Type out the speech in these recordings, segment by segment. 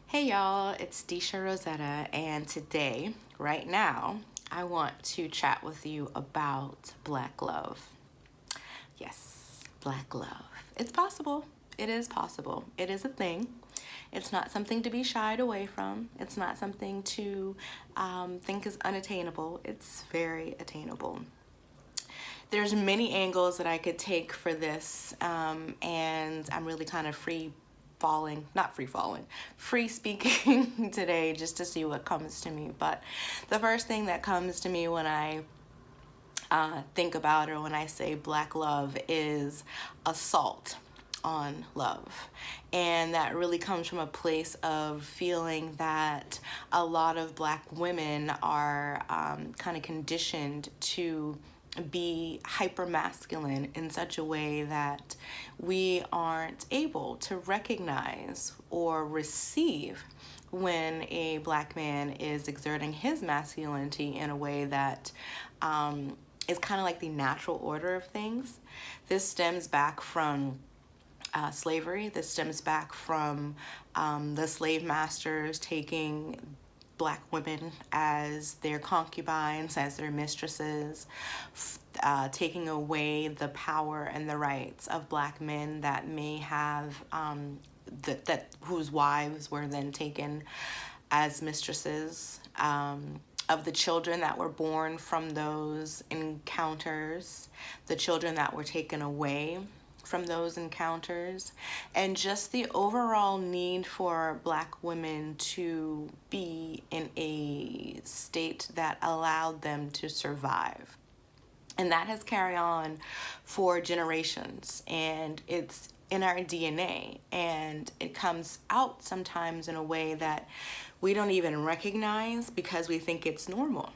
Hey y'all, it's Disha Rosetta, and today, right now, I want to chat with you about Black love. Yes, Black love. It's possible. It is possible. It is a thing. It's not something to be shied away from. It's not something to think is unattainable. It's very attainable. There's many angles that I could take for this, and I'm really kind of free speaking today just to see what comes to me. But the first thing that comes to me when I think about or when I say Black love is assault on love. And that really comes from a place of feeling that a lot of Black women are kind of conditioned to be hyper masculine in such a way that we aren't able to recognize or receive when a Black man is exerting his masculinity in a way that is kind of like the natural order of things. This stems back from slavery. This stems back from the slave masters taking Black women as their concubines, as their mistresses, taking away the power and the rights of Black men that may have whose wives were then taken as mistresses. Of the children that were born from those encounters, the children that were taken away from those encounters, and just the overall need for Black women to be in a state that allowed them to survive. And that has carried on for generations, and it's in our DNA, and it comes out sometimes in a way that we don't even recognize because we think it's normal.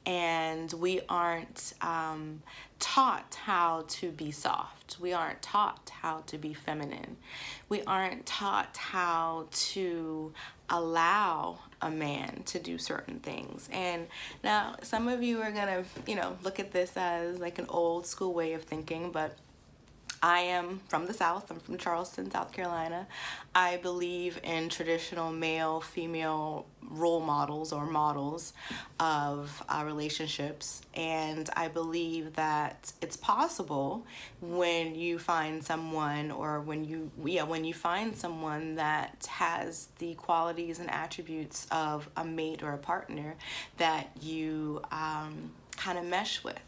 And we aren't taught how to be soft. We aren't taught how to be feminine. We aren't taught how to allow a man to do certain things. And now some of you are gonna, look at this as like an old school way of thinking, but I am from the South. I'm from Charleston, South Carolina. I believe in traditional male-female role models or models of relationships, and I believe that it's possible when you find someone, or when you find someone that has the qualities and attributes of a mate or a partner that you kind of mesh with.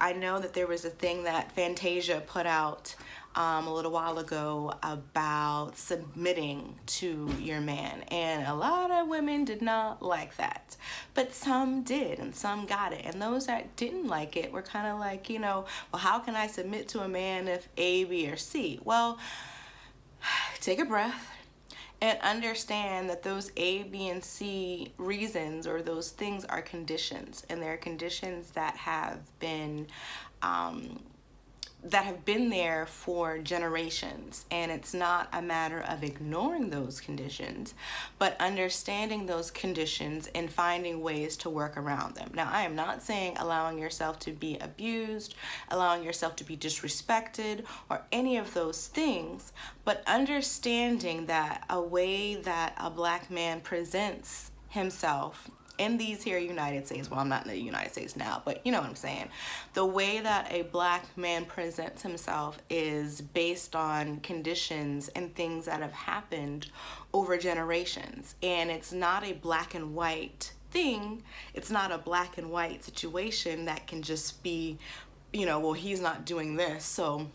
I know that there was a thing that Fantasia put out a little while ago about submitting to your man, and a lot of women did not like that, but some did, and some got it, and those that didn't like it were kind of like, well, how can I submit to a man if A, B, or C? Well, take a breath and understand that those A, B, and C reasons, or those things, are conditions, and they're conditions that have been there for generations. And it's not a matter of ignoring those conditions, but understanding those conditions and finding ways to work around them. Now, I am not saying allowing yourself to be abused, allowing yourself to be disrespected, or any of those things, but understanding that a way that a Black man presents himself in these here United States, well, I'm not in the United States now, but you know what I'm saying. The way that a Black man presents himself is based on conditions and things that have happened over generations. And it's not a black and white thing. It's not a black and white situation that can just be, well, he's not doing this, so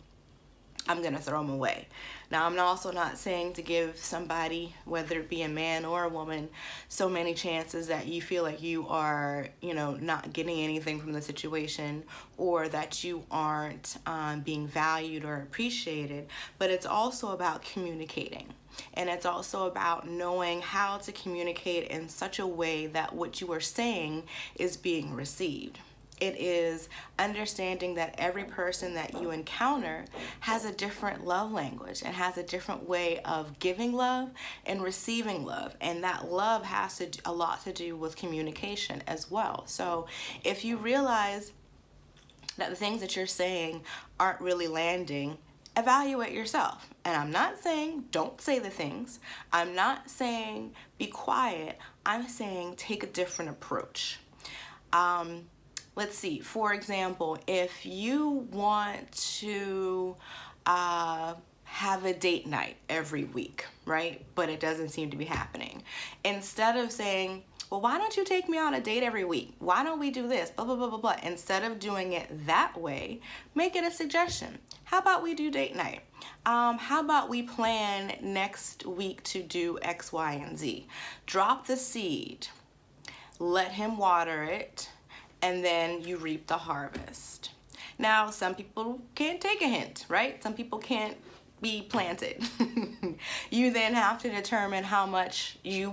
I'm gonna throw him away. Now, I'm also not saying to give somebody, whether it be a man or a woman, so many chances that you feel like you are, not getting anything from the situation, or that you aren't being valued or appreciated. But it's also about communicating. And it's also about knowing how to communicate in such a way that what you are saying is being received. It is understanding that every person that you encounter has a different love language and has a different way of giving love and receiving love. And that love has a lot to do with communication as well. So if you realize that the things that you're saying aren't really landing evaluate yourself. And I'm not saying don't say the things. I'm not saying be quiet. I'm saying take a different approach. Let's see, for example, if you want to have a date night every week, right? But it doesn't seem to be happening. Instead of saying, well, why don't you take me on a date every week? Why don't we do this? Blah, blah, blah, blah, blah. Instead of doing it that way, make it a suggestion. How about we do date night? How about we plan next week to do X, Y, and Z? Drop the seed, let him water it, and then you reap the harvest. Now, some people can't take a hint, right? Some people can't be planted. You then have to determine how much you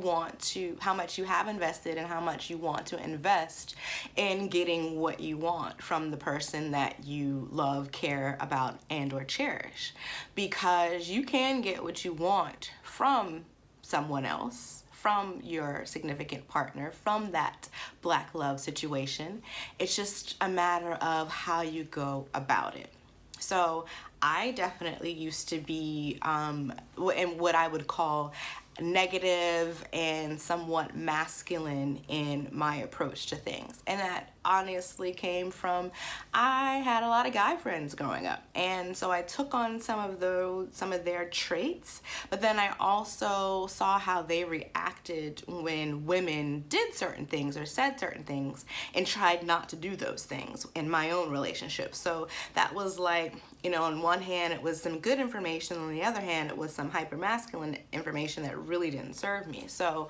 have invested and how much you want to invest in getting what you want from the person that you love, care about, and or cherish. Because you can get what you want from someone else, from your significant partner, from that black love situation. It's just a matter of how you go about it. So I definitely used to be in what I would call negative and somewhat masculine in my approach to things. And that honestly came from, I had a lot of guy friends growing up. And so I took on some of their traits, but then I also saw how they reacted when women did certain things or said certain things and tried not to do those things in my own relationship. So that was like, on one hand, it was some good information. On the other hand, it was some hyper-masculine information that really didn't serve me. So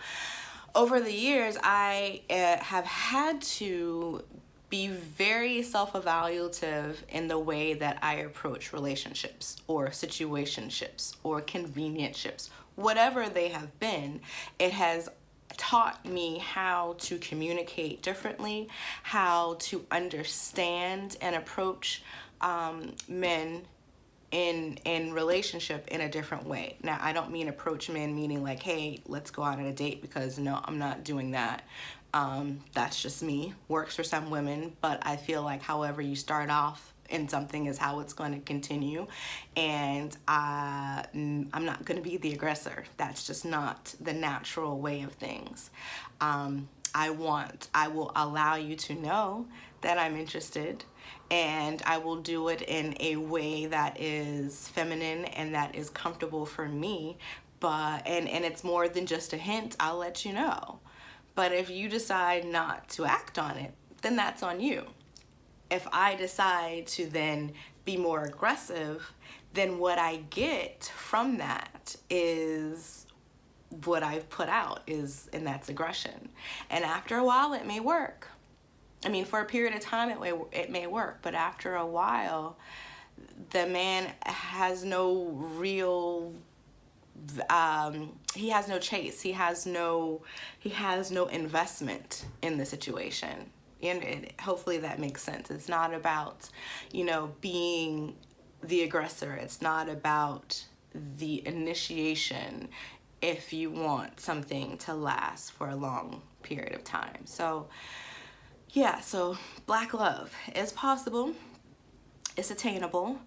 over the years, I have had to be very self-evaluative in the way that I approach relationships or situationships or convenienceships. Whatever they have been, it has taught me how to communicate differently, how to understand and approach men in relationship in a different way. Now, I don't mean approach men meaning like, hey, let's go out on a date, because no, I'm not doing that. That's just me. Works for some women, but I feel like however you start off in something is how it's going to continue. And I'm not going to be the aggressor. That's just not the natural way of things. I will allow you to know that I'm interested, and I will do it in a way that is feminine and that is comfortable for me. But and it's more than just a hint. I'll let you know. But if you decide not to act on it, then that's on you. If I decide to then be more aggressive, then what I get from that is what I've put out, and that's aggression. And after a while, it may work. I mean, for a period of time, it may work, but after a while, the man has no real, he has no chase. He has no investment in the situation. And hopefully that makes sense. It's not about, being the aggressor. It's not about the initiation if you want something to last for a long period of time. So yeah, so black love is possible. It's attainable.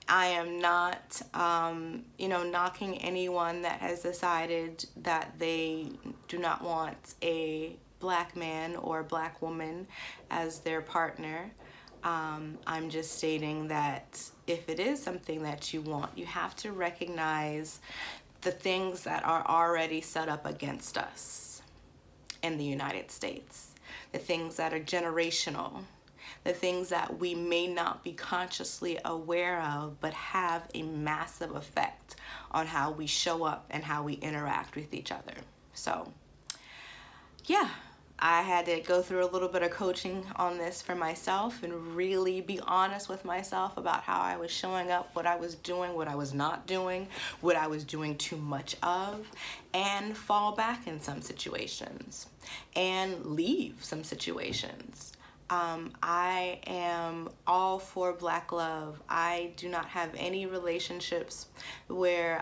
I am not, knocking anyone that has decided that they do not want a black man or black woman as their partner. I'm just stating that if it is something that you want, you have to recognize the things that are already set up against us in the United States. The things that are generational, the things that we may not be consciously aware of, but have a massive effect on how we show up and how we interact with each other. So, yeah, I had to go through a little bit of coaching on this for myself and really be honest with myself about how I was showing up, what I was doing, what I was not doing, what I was doing too much of, and fall back in some situations and leave some situations. I am all for black love. I do not have any relationships where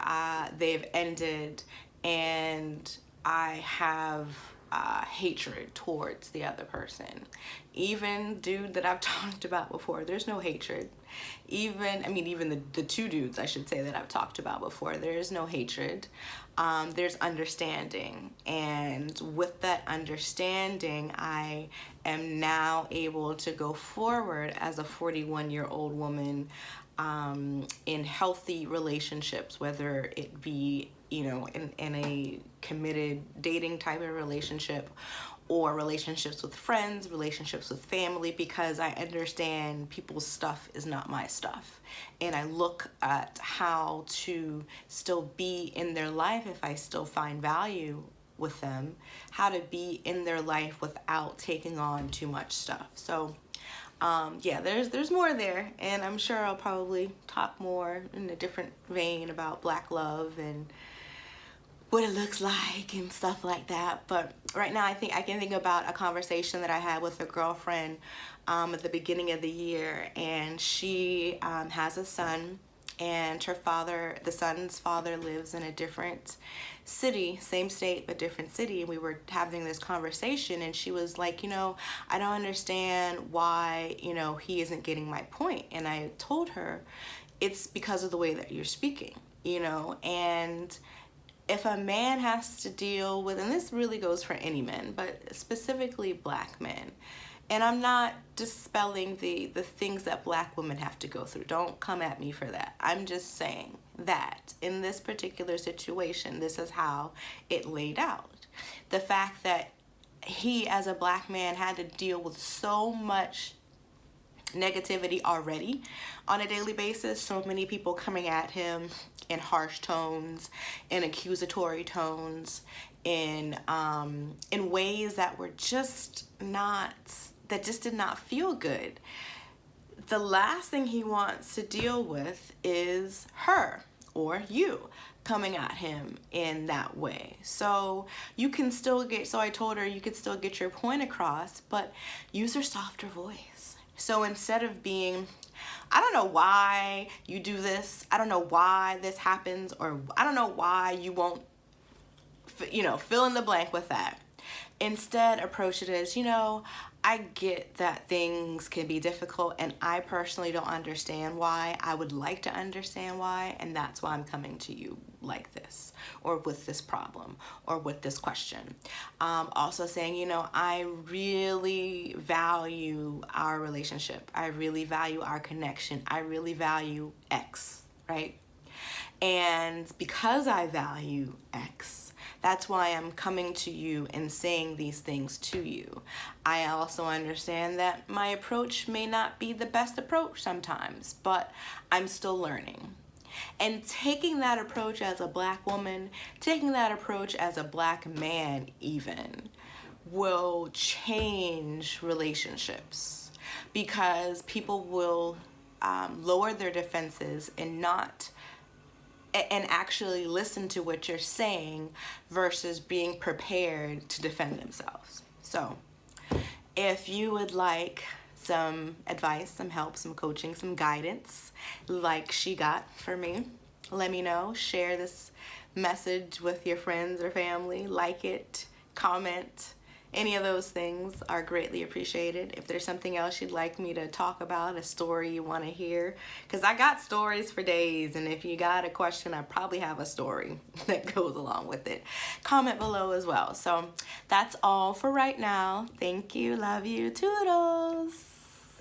they've ended and I have hatred towards the other person. Even dude that I've talked about before, there's no hatred. Even the two dudes, I should say, that I've talked about before, there is no hatred. There's understanding. And with that understanding, I am now able to go forward as a 41-year-old woman in healthy relationships, whether it be, in a committed dating type of relationship, or relationships with friends, relationships with family, because I understand people's stuff is not my stuff. And I look at how to still be in their life if I still find value with them, how to be in their life without taking on too much stuff. So yeah, there's more there, and I'm sure I'll probably talk more in a different vein about Black love and what it looks like and stuff like that. But right now I think I can think about a conversation that I had with a girlfriend at the beginning of the year, and she has a son, and the son's father lives in a different city, same state but different city. And we were having this conversation, and she was like, I don't understand why he isn't getting my point. And I told her it's because of the way that you're speaking, and if a man has to deal with, and this really goes for any men, but specifically Black men, and I'm not dispelling the things that Black women have to go through. Don't come at me for that. I'm just saying that in this particular situation, this is how it laid out. The fact that he, as a Black man, had to deal with so much negativity already on a daily basis, so many people coming at him in harsh tones, in accusatory tones, in ways that were just did not feel good. The last thing he wants to deal with is her or you coming at him in that way. So you can still so I told her you could still get your point across, but use a softer voice. So instead of being, I don't know why you do this, I don't know why this happens, or I don't know why you won't, fill in the blank with that. Instead, approach it as, I get that things can be difficult, and I personally don't understand why. I would like to understand why, and that's why I'm coming to you like this, or with this problem, or with this question. Also saying, I really value our relationship. I really value our connection. I really value X, right? And because I value X, that's why I'm coming to you and saying these things to you. I also understand that my approach may not be the best approach sometimes, but I'm still learning. And taking that approach as a Black woman, taking that approach as a Black man even, will change relationships, because people will lower their defenses and actually listen to what you're saying versus being prepared to defend themselves. So if you would like some advice, some help, some coaching, some guidance like she got for me, let me know. Share this message with your friends or family. Like it, comment. Any of those things are greatly appreciated. If there's something else you'd like me to talk about, a story you want to hear, because I got stories for days, and if you got a question, I probably have a story that goes along with it. Comment below as well. So that's all for right now. Thank you, love you, toodles.